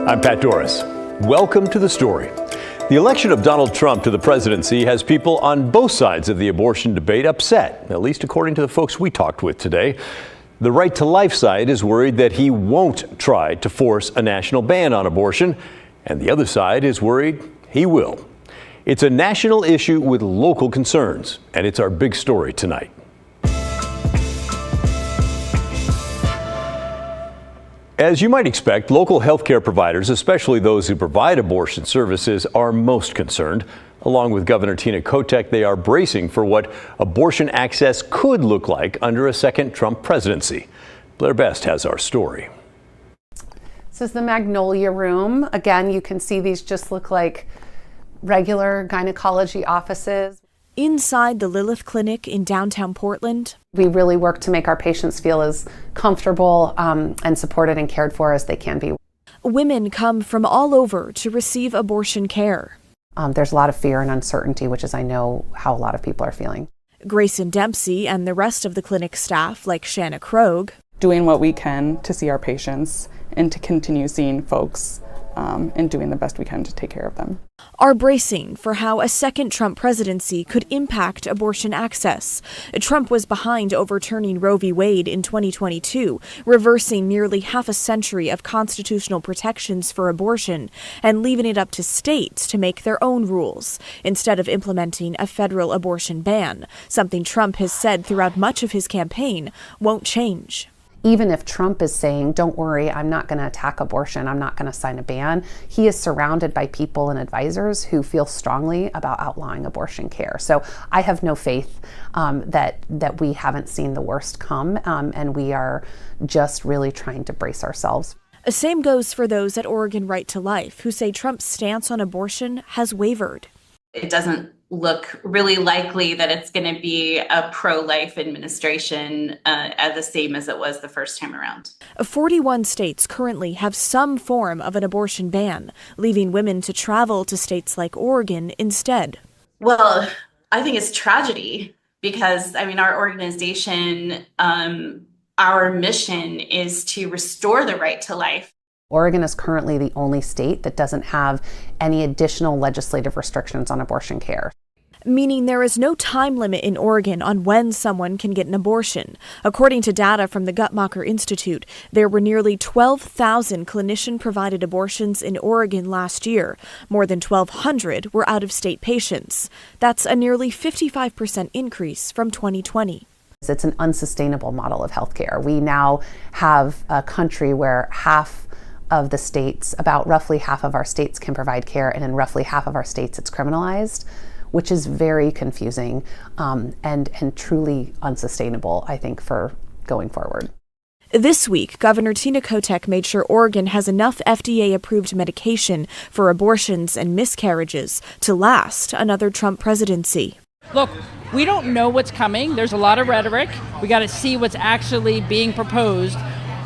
I'm Pat Doris. Welcome to The Story. The election of Donald Trump to the presidency has people on both sides of the abortion debate upset, at least according to the folks we talked with today. The Right to Life side is worried that he won't try to force a national ban on abortion, and the other side is worried he will. It's a national issue with local concerns, and it's our big story tonight. As you might expect, local healthcare providers, especially those who provide abortion services, are most concerned. Along with Governor Tina Kotek, they are bracing for what abortion access could look like under a second Trump presidency. Blair Best has our story. This is the Magnolia Room. Again, you can see these just look like regular gynecology offices. Inside the Lilith Clinic in downtown Portland, we really work to make our patients feel as comfortable and supported and cared for as they can be. Women come from all over to receive abortion care. There's a lot of fear and uncertainty, which is, I know, how a lot of people are feeling. Grayson Dempsey and the rest of the clinic staff, like Shanna Krogh, doing what we can to see our patients and to continue seeing folks and doing the best we can to take care of them, are bracing for how a second Trump presidency could impact abortion access. Trump was behind overturning Roe v. Wade in 2022, reversing nearly half a century of constitutional protections for abortion and leaving it up to states to make their own rules, instead of implementing a federal abortion ban, something Trump has said throughout much of his campaign won't change. Even if Trump is saying, don't worry, I'm not going to attack abortion, I'm not going to sign a ban, he is surrounded by people and advisors who feel strongly about outlawing abortion care. So I have no faith that we haven't seen the worst come, and we are just really trying to brace ourselves. Same goes for those at Oregon Right to Life, who say Trump's stance on abortion has wavered. It doesn't look really likely that it's going to be a pro-life administration the same as it was the first time around. 41 states currently have some form of an abortion ban, leaving women to travel to states like Oregon instead. Well, I think it's tragedy because, our organization, our mission is to restore the right to life. Oregon is currently the only state that doesn't have any additional legislative restrictions on abortion care. Meaning there is no time limit in Oregon on when someone can get an abortion. According to data from the Guttmacher Institute, there were nearly 12,000 clinician-provided abortions in Oregon last year. More than 1,200 were out-of-state patients. That's a nearly 55% increase from 2020. It's an unsustainable model of healthcare. We now have a country where half of the states, about roughly half of our states can provide care, and in roughly half of our states it's criminalized, which is very confusing and truly unsustainable, I think, for going forward. This week, Governor Tina Kotek made sure Oregon has enough FDA-approved medication for abortions and miscarriages to last another Trump presidency. Look, we don't know what's coming. There's a lot of rhetoric. We got to see what's actually being proposed.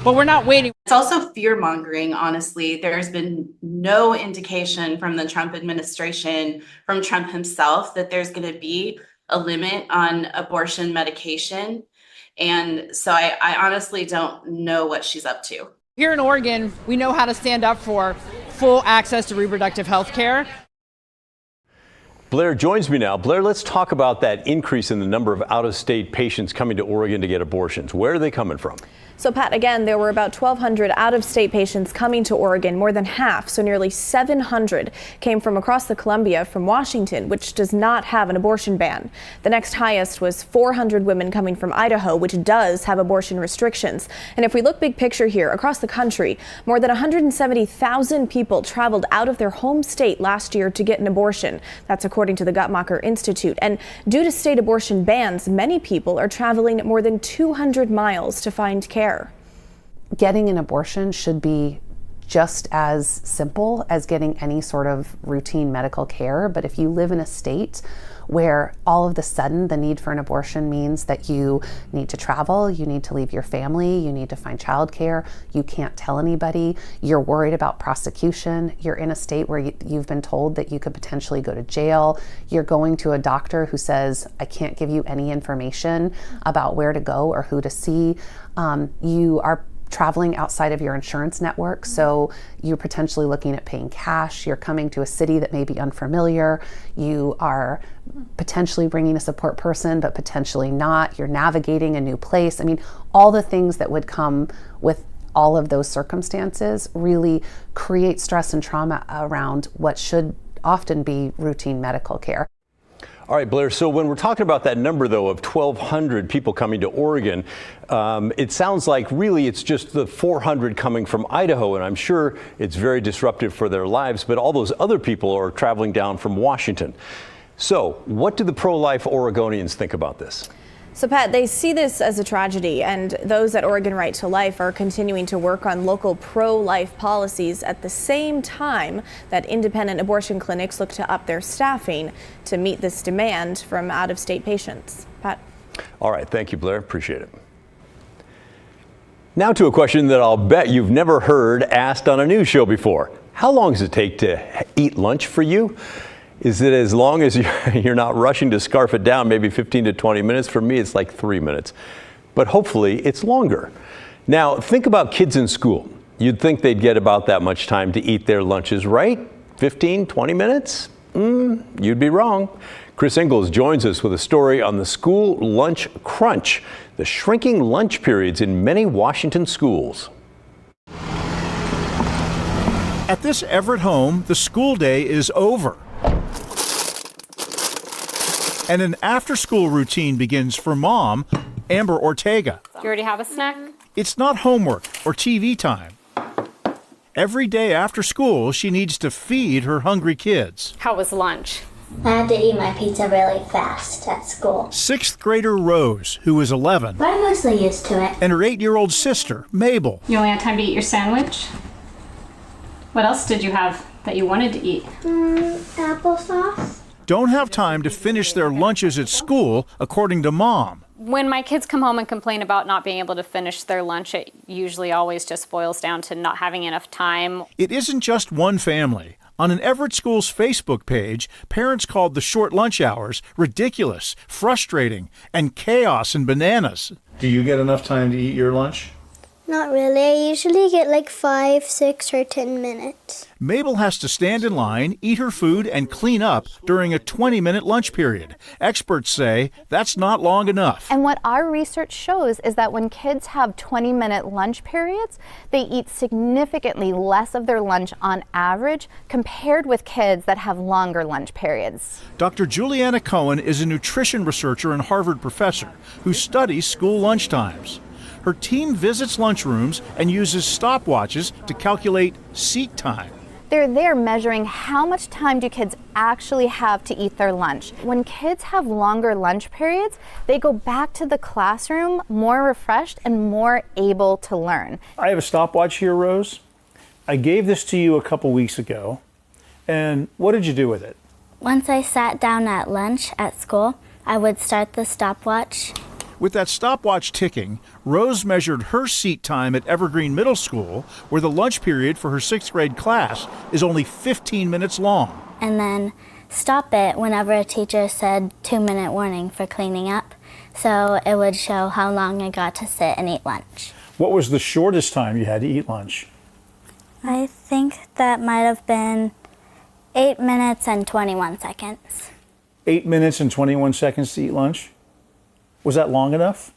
But we're not waiting. It's also fear-mongering, honestly. There's been no indication from the Trump administration, from Trump himself, that there's going to be a limit on abortion medication. And so I honestly don't know what she's up to. Here in Oregon, we know how to stand up for full access to reproductive health care. Blair joins me now. Blair, let's talk about that increase in the number of out-of-state patients coming to Oregon to get abortions. Where are they coming from? So, Pat, again, there were about 1,200 out-of-state patients coming to Oregon, more than half, so nearly 700 came from across the Columbia from Washington, which does not have an abortion ban. The next highest was 400 women coming from Idaho, which does have abortion restrictions. And if we look big picture here, across the country, more than 170,000 people traveled out of their home state last year to get an abortion. That's according to the Guttmacher Institute. And due to state abortion bans, many people are traveling more than 200 miles to find care. Getting an abortion should be just as simple as getting any sort of routine medical care. But if you live in a state where all of a sudden the need for an abortion means that you need to travel, you need to leave your family, you need to find childcare, you can't tell anybody, you're worried about prosecution, you're in a state where you've been told that you could potentially go to jail, you're going to a doctor who says, I can't give you any information about where to go or who to see, you are traveling outside of your insurance network. So you're potentially looking at paying cash. You're coming to a city that may be unfamiliar. You are potentially bringing a support person, but potentially not. You're navigating a new place. I mean, all the things that would come with all of those circumstances really create stress and trauma around what should often be routine medical care. All right, Blair, so when we're talking about that number, though, of 1,200 people coming to Oregon, it sounds like really it's just the 400 coming from Idaho, and I'm sure it's very disruptive for their lives, but all those other people are traveling down from Washington. So what do the pro-life Oregonians think about this? So, Pat, they see this as a tragedy, and those at Oregon Right to Life are continuing to work on local pro-life policies at the same time that independent abortion clinics look to up their staffing to meet this demand from out-of-state patients. Pat? All right. Thank you, Blair. Appreciate it. Now to a question that I'll bet you've never heard asked on a news show before. How long does it take to eat lunch for you? Is it as long as you're not rushing to scarf it down, maybe 15 to 20 minutes? For me, it's like 3 minutes. But hopefully it's longer. Now, think about kids in school. You'd think they'd get about that much time to eat their lunches, right? 15, 20 minutes? You'd be wrong. Chris Ingalls joins us with a story on the school lunch crunch, the shrinking lunch periods in many Washington schools. At this Everett home, the school day is over. And an after-school routine begins for mom, Amber Ortega. You already have a snack? It's not homework or TV time. Every day after school, she needs to feed her hungry kids. How was lunch? I had to eat my pizza really fast at school. Sixth grader Rose, who is 11, But I'm mostly used to it. and her 8-year-old sister, Mabel. You only had time to eat your sandwich? What else did you have that you wanted to eat? Applesauce. Don't have time to finish their lunches at school, according to mom. When my kids come home and complain about not being able to finish their lunch, it usually always just boils down to not having enough time. It isn't just one family. On an Everett School's Facebook page, parents called the short lunch hours ridiculous, frustrating, and chaos and bananas. Do you get enough time to eat your lunch? Not really. I usually get like 5, 6, or 10 minutes. Mabel has to stand in line, eat her food, and clean up during a 20-minute lunch period. Experts say that's not long enough. And what our research shows is that when kids have 20-minute lunch periods, they eat significantly less of their lunch on average compared with kids that have longer lunch periods. Dr. Juliana Cohen is a nutrition researcher and Harvard professor who studies school lunch times. Her team visits lunchrooms and uses stopwatches to calculate seat time. They're there measuring how much time do kids actually have to eat their lunch. When kids have longer lunch periods, they go back to the classroom more refreshed and more able to learn. I have a stopwatch here, Rose. I gave this to you a couple weeks ago. And what did you do with it? Once I sat down at lunch at school, I would start the stopwatch. With that stopwatch ticking, Rose measured her seat time at Evergreen Middle School, where the lunch period for her 6th grade class is only 15 minutes long. And then stop it whenever a teacher said 2-minute warning for cleaning up. So it would show how long I got to sit and eat lunch. What was the shortest time you had to eat lunch? I think that might have been 8 minutes and 21 seconds. 8 minutes and 21 seconds to eat lunch? Was that long enough?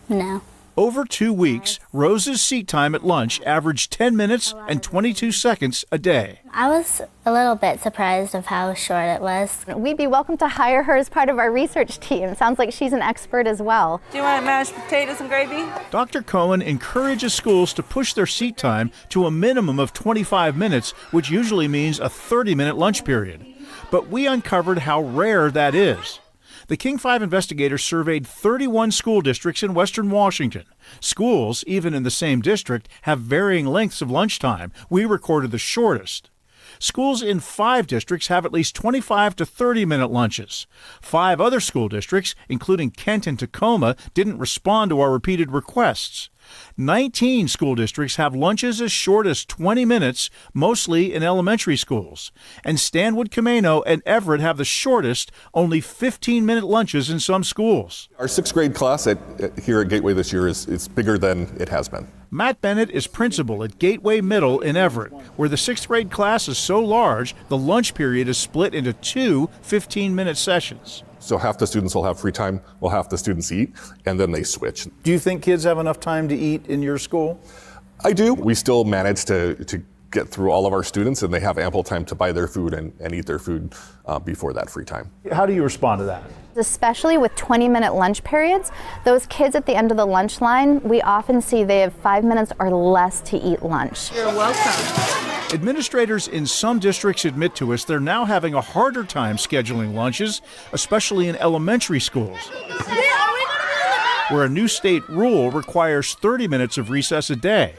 No. Over 2 weeks, Rose's seat time at lunch averaged 10 minutes and 22 seconds a day. I was a little bit surprised of how short it was. We'd be welcome to hire her as part of our research team. Sounds like she's an expert as well. Do you want mashed potatoes and gravy? Dr. Cohen encourages schools to push their seat time to a minimum of 25 minutes, which usually means a 30-minute lunch period. But we uncovered how rare that is. The King 5 investigators surveyed 31 school districts in western Washington. Schools, even in the same district, have varying lengths of lunchtime. We recorded the shortest. Schools in 5 districts have at least 25 to 30-minute lunches. 5 other school districts, including Kent and Tacoma, didn't respond to our repeated requests. 19 school districts have lunches as short as 20 minutes, mostly in elementary schools. And Stanwood, Camano, and Everett have the shortest, only 15-minute lunches in some schools. Our sixth grade class here at Gateway this year is bigger than it has been. Matt Bennett is principal at Gateway Middle in Everett, where the sixth grade class is so large, the lunch period is split into two 15-minute sessions. So half the students will have free time while half the students eat, and then they switch. Do you think kids have enough time to eat in your school? I do. We still manage to get through all of our students, and they have ample time to buy their food and eat their food before that free time. How do you respond to that? Especially with 20-minute lunch periods, those kids at the end of the lunch line, we often see they have 5 minutes or less to eat lunch. You're welcome. Administrators in some districts admit to us they're now having a harder time scheduling lunches, especially in elementary schools, where a new state rule requires 30 minutes of recess a day.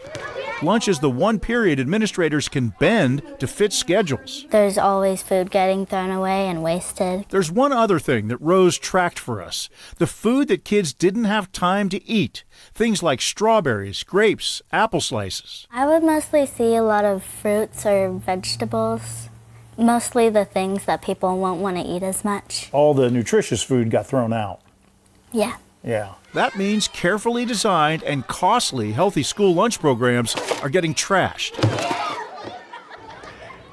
Lunch is the one period administrators can bend to fit schedules. There's always food getting thrown away and wasted. There's one other thing that Rose tracked for us: the food that kids didn't have time to eat. Things like strawberries, grapes, apple slices. I would mostly see a lot of fruits or vegetables. Mostly the things that people won't want to eat as much. All the nutritious food got thrown out. Yeah. Yeah. That means carefully designed and costly healthy school lunch programs are getting trashed.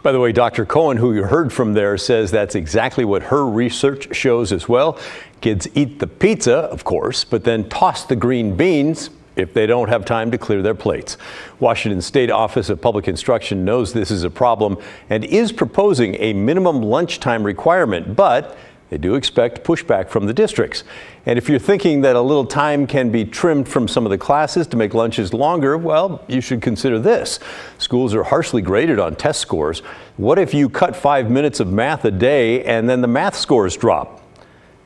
By the way, Dr. Cohen, who you heard from there, says that's exactly what her research shows as well. Kids eat the pizza, of course, but then toss the green beans if they don't have time to clear their plates. Washington State Office of Public Instruction knows this is a problem and is proposing a minimum lunchtime requirement, but they do expect pushback from the districts. And if you're thinking that a little time can be trimmed from some of the classes to make lunches longer, well, you should consider this. Schools are harshly graded on test scores. What if you cut 5 minutes of math a day and then the math scores drop?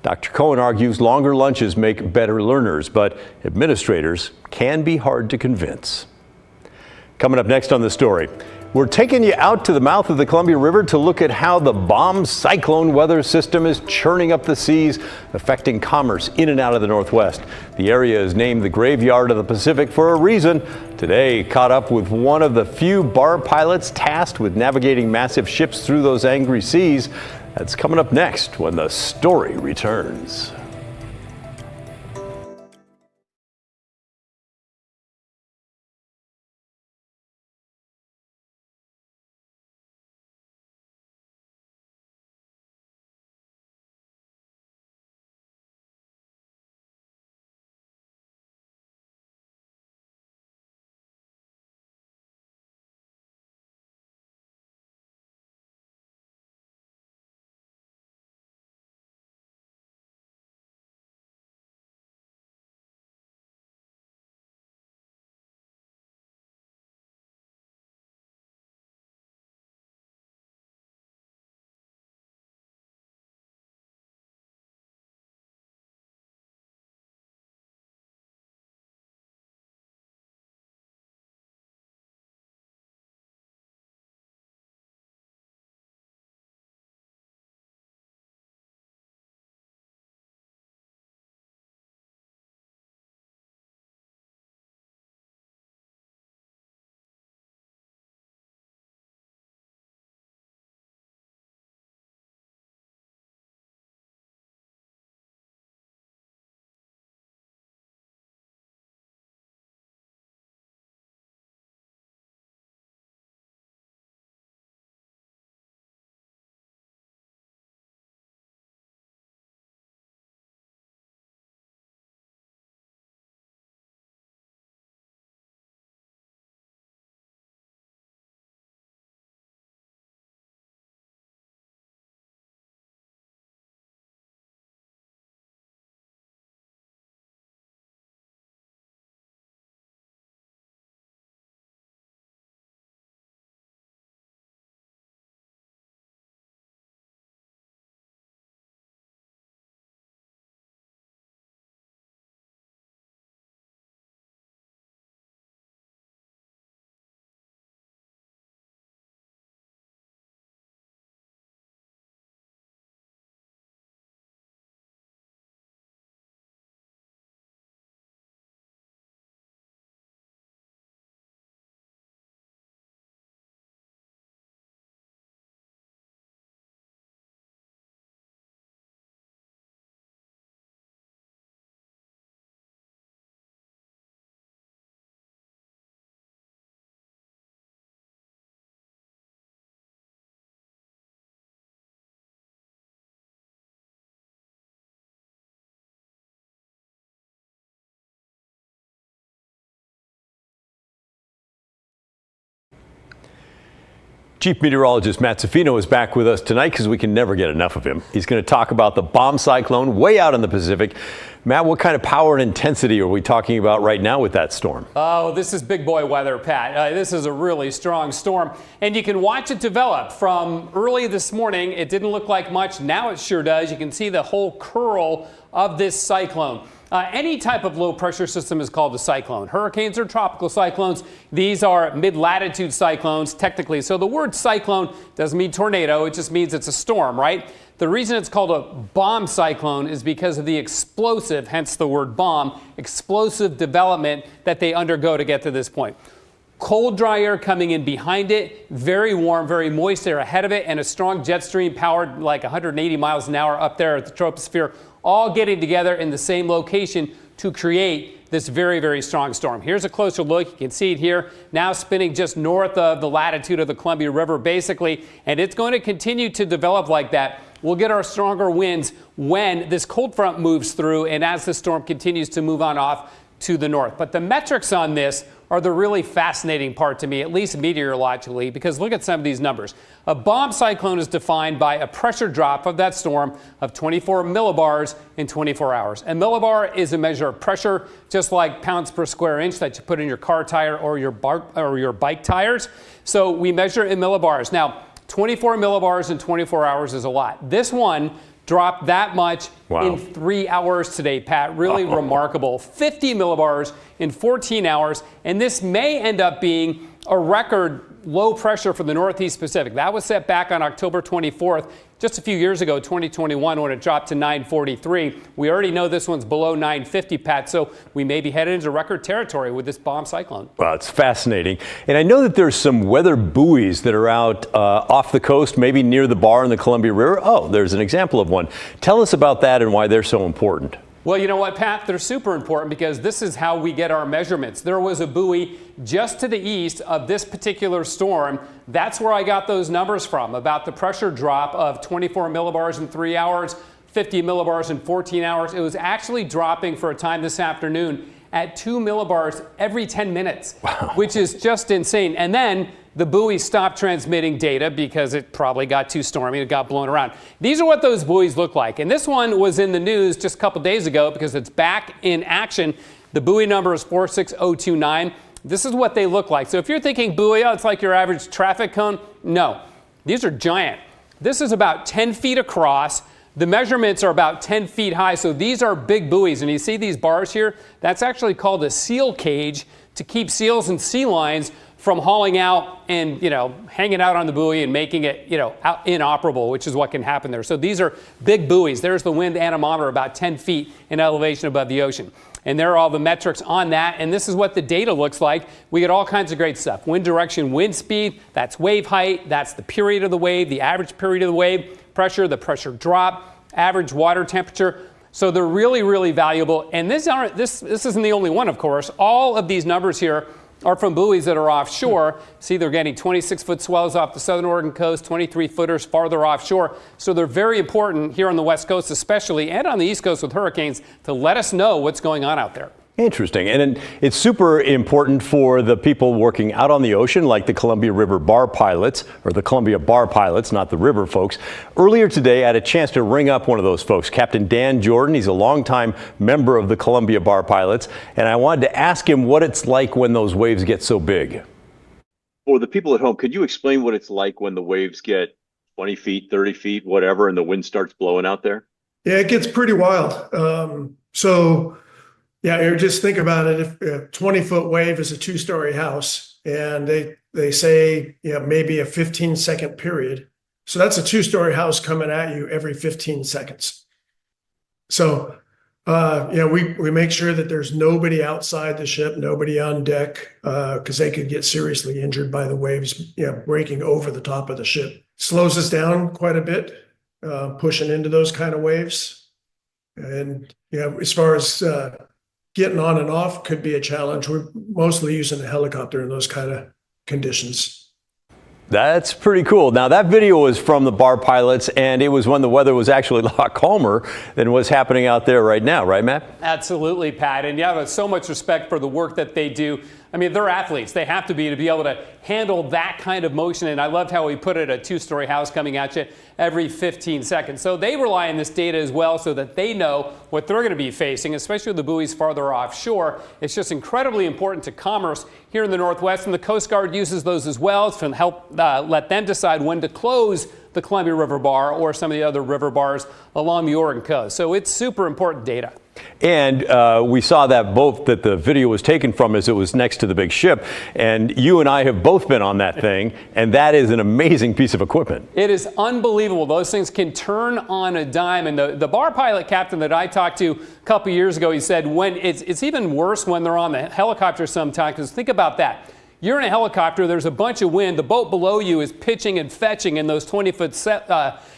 Dr. Cohen argues longer lunches make better learners, but administrators can be hard to convince. Coming up next on The Story, we're taking you out to the mouth of the Columbia River to look at how the bomb cyclone weather system is churning up the seas, affecting commerce in and out of the Northwest. The area is named the Graveyard of the Pacific for a reason. Today, caught up with one of the few bar pilots tasked with navigating massive ships through those angry seas. That's coming up next when The Story returns. Chief Meteorologist Matt Zafino is back with us tonight because we can never get enough of him. He's going to talk about the bomb cyclone way out in the Pacific. Matt, what kind of power and intensity are we talking about right now with that storm? Oh, this is big boy weather, Pat. This is a really strong storm, and you can watch it develop from early this morning. It didn't look like much. Now it sure does. You can see the whole curl of this cyclone. Any type of low pressure system is called a cyclone. Hurricanes are tropical cyclones. These are mid-latitude cyclones, technically. So the word cyclone doesn't mean tornado. It just means it's a storm, right? The reason it's called a bomb cyclone is because of the explosive, hence the word bomb, explosive development that they undergo to get to this point. Cold, dry air coming in behind it, very warm, very moist air ahead of it, and a strong jet stream powered like 180 miles an hour up there at the troposphere, all getting together in the same location to create this very, very strong storm. Here's a closer look. You can see it here, now spinning just north of the latitude of the Columbia River, basically, and it's going to continue to develop like that. We'll get our stronger winds when this cold front moves through and as the storm continues to move on off to the north. But the metrics on this are the really fascinating part to me, at least meteorologically, because look at some of these numbers. A bomb cyclone is defined by a pressure drop of that storm of 24 millibars in 24 hours. A millibar is a measure of pressure, just like pounds per square inch that you put in your car tire or your bike tires. So we measure in millibars. Now, 24 millibars in 24 hours is a lot. This one dropped that much in 3 hours today, Pat. Really remarkable. 50 millibars in 14 hours. And this may end up being a record low pressure for the Northeast Pacific. That was set back on October 24th, just a few years ago, 2021, when it dropped to 943. We already know this one's below 950, Pat, so we may be headed into record territory with this bomb cyclone. Well, it's fascinating. And I know that there's some weather buoys that are out off the coast, maybe near the bar in the Columbia River. Oh, there's an example of one. Tell us about that and why they're so important. Well, you know what, Pat? They're super important because this is how we get our measurements. There was a buoy just to the east of this particular storm. That's where I got those numbers from, about the pressure drop of 24 millibars in 3 hours, 50 millibars in 14 hours. It was actually dropping for a time this afternoon at 2 millibars every 10 minutes, which is just insane. And then the buoy stopped transmitting data because it probably got too stormy. It got blown around. These are what those buoys look like. And this one was in the news just a couple days ago because it's back in action. The buoy number is 46029. This is what they look like. So if you're thinking buoy, oh, it's like your average traffic cone. No, these are giant. This is about 10 feet across. The measurements are about 10 feet high. So these are big buoys. And you see these bars here? That's actually called a seal cage to keep seals and sea lions from hauling out and, hanging out on the buoy and making it, inoperable, which is what can happen there. So these are big buoys. There's the wind anemometer, about 10 feet in elevation above the ocean. And there are all the metrics on that. And this is what the data looks like. We get all kinds of great stuff. Wind direction, wind speed, that's wave height, that's the period of the wave, the average period of the wave, pressure, the pressure drop, average water temperature. So they're really, really valuable. And this isn't the only one, of course. All of these numbers here are from buoys that are offshore. See, they're getting 26-foot swells off the southern Oregon coast, 23-footers farther offshore. So they're very important here on the West Coast especially, and on the East Coast with hurricanes, to let us know what's going on out there. Interesting. And it's super important for the people working out on the ocean, like the Columbia River bar pilots, or the Columbia bar pilots, not the river folks. Earlier today, I had a chance to ring up one of those folks, Captain Dan Jordan. He's a longtime member of the Columbia bar pilots, and I wanted to ask him what it's like when those waves get so big. For the people at home, could you explain what it's like when the waves get 20 feet, 30 feet, whatever, and the wind starts blowing out there? Yeah, it gets pretty wild. Yeah, just think about it. If a 20-foot wave is a 2-story house, and they say maybe a 15-second period, so that's a 2-story house coming at you every 15 seconds. So we make sure that there's nobody outside the ship, nobody on deck, because they could get seriously injured by the waves breaking over the top of the ship. Slows us down quite a bit, pushing into those kind of waves, and as far as getting on and off could be a challenge. We're mostly using a helicopter in those kind of conditions. That's pretty cool. Now, that video was from the bar pilots, and it was when the weather was actually a lot calmer than what's happening out there right now. Right, Matt? Absolutely, Pat. And yeah, so much respect for the work that they do. I mean, they're athletes. They have to be able to handle that kind of motion. And I loved how he put it, a two-story house coming at you every 15 seconds. So they rely on this data as well so that they know what they're going to be facing, especially with the buoys farther offshore. It's just incredibly important to commerce here in the Northwest, and the Coast Guard uses those as well to help let them decide when to close the Columbia River Bar or some of the other river bars along the Oregon coast. So it's super important data. And we saw that boat that the video was taken from as it was next to the big ship. And you and I have both been on that thing, and that is an amazing piece of equipment. It is unbelievable. Those things can turn on a dime. And the bar pilot captain that I talked to a couple years ago, he said when it's even worse when they're on the helicopter sometimes, because think about that. You're in a helicopter, there's a bunch of wind, the boat below you is pitching and fetching in those 20-foot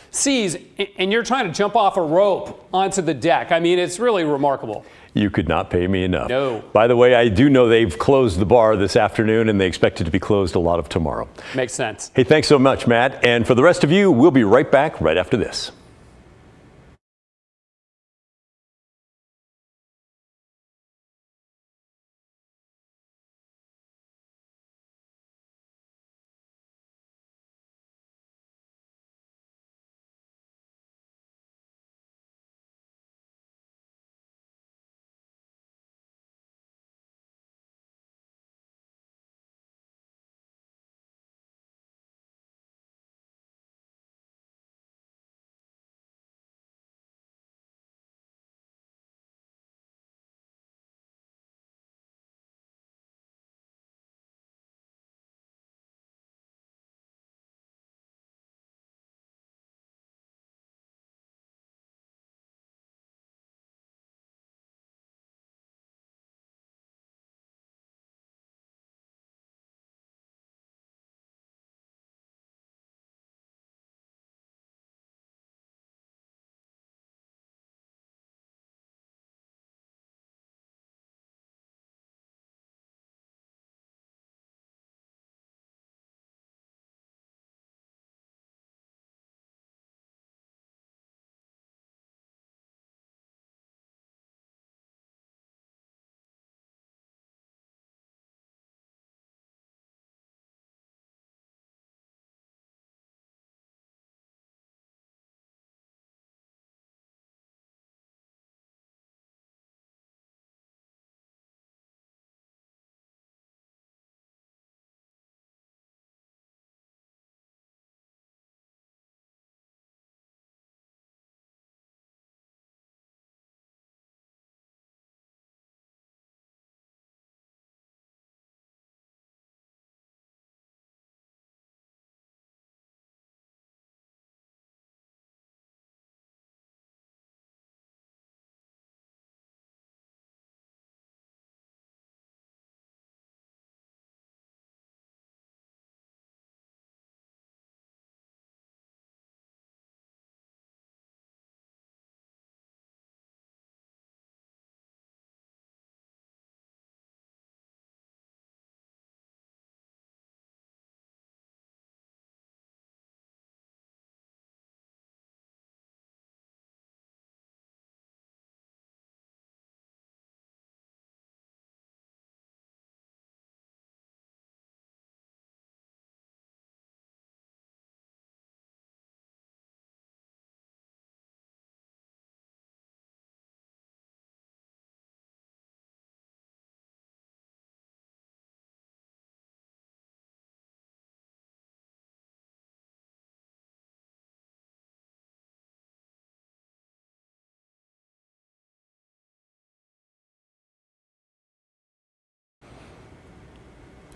seas, and you're trying to jump off a rope onto the deck. I mean, it's really remarkable. You could not pay me enough. No. By the way, I do know they've closed the bar this afternoon, and they expect it to be closed a lot of tomorrow. Makes sense. Hey, thanks so much, Matt. And for the rest of you, we'll be right back right after this.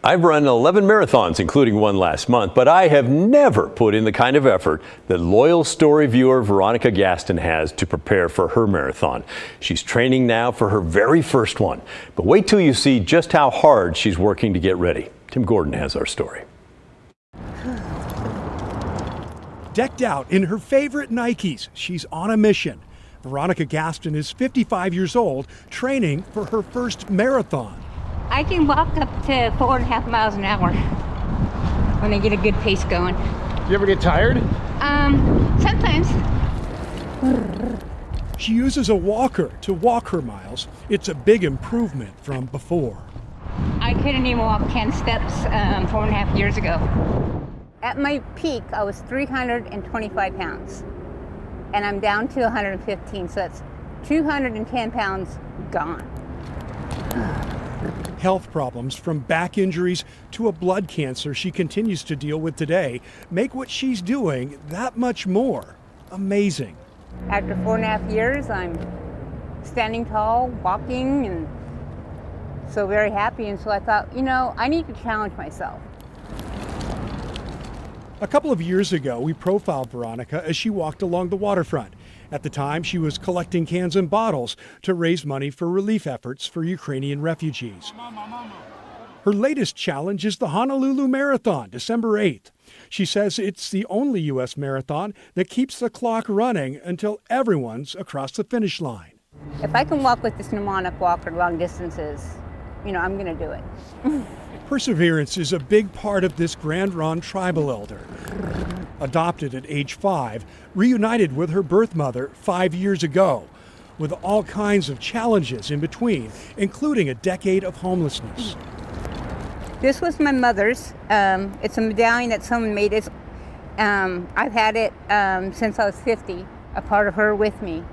I've run 11 marathons, including one last month, but I have never put in the kind of effort that loyal story viewer Veronica Gaston has to prepare for her marathon. She's training now for her very first one. But wait till you see just how hard she's working to get ready. Tim Gordon has our story. Decked out in her favorite Nikes, she's on a mission. Veronica Gaston is 55 years old, training for her first marathon. I can walk up to 4.5 miles an hour when I get a good pace going. You ever get tired? Sometimes. She uses a walker to walk her miles. It's a big improvement from before. I I couldn't even walk 10 steps 4.5 years ago. At my peak, I was 325 pounds, and I'm down to 115, so that's 210 pounds gone. Health problems, from back injuries to a blood cancer she continues to deal with today, make what she's doing that much more amazing. After 4.5 years, I'm standing tall, walking, and so very happy. And so I thought, I need to challenge myself. A couple of years ago, we profiled Veronica as she walked along the waterfront. At the time, she was collecting cans and bottles to raise money for relief efforts for Ukrainian refugees. Her latest challenge is the Honolulu Marathon, December 8th. She says it's the only U.S. marathon that keeps the clock running until everyone's across the finish line. If I can walk with this mnemonic walker long distances, I'm going to do it. Perseverance is a big part of this Grand Ronde tribal elder. Adopted at age 5, reunited with her birth mother 5 years ago, with all kinds of challenges in between, including a decade of homelessness. This was my mother's. It's a medallion that someone made. I've had it since I was 50, a part of her with me.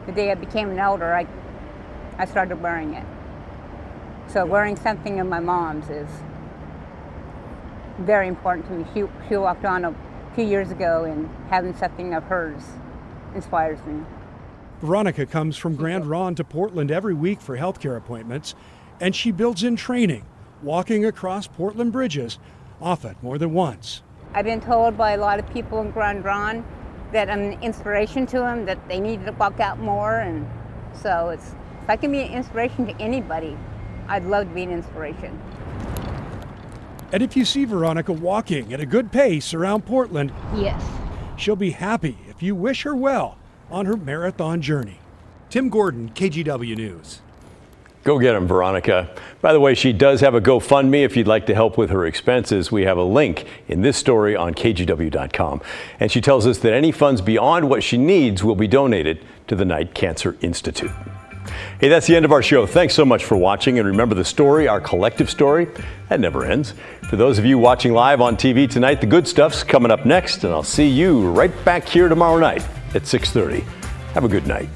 The day I became an elder, I started wearing it. So wearing something of my mom's is very important to me. She walked on a few years ago, and having something of hers inspires me. Veronica comes from Grand Ronde to Portland every week for healthcare appointments, and she builds in training, walking across Portland bridges, often more than once. I've been told by a lot of people in Grand Ronde that I'm an inspiration to them, that they need to walk out more, and so if I can be an inspiration to anybody, I'd love to be an inspiration. And if you see Veronica walking at a good pace around Portland, yes, she'll be happy if you wish her well on her marathon journey. Tim Gordon, KGW News. Go get him, Veronica. By the way, she does have a GoFundMe if you'd like to help with her expenses. We have a link in this story on KGW.com. And she tells us that any funds beyond what she needs will be donated to the Knight Cancer Institute. Hey, that's the end of our show. Thanks so much for watching. And remember, the story, our collective story, that never ends. For those of you watching live on TV tonight, the good stuff's coming up next. And I'll see you right back here tomorrow night at 6:30. Have a good night.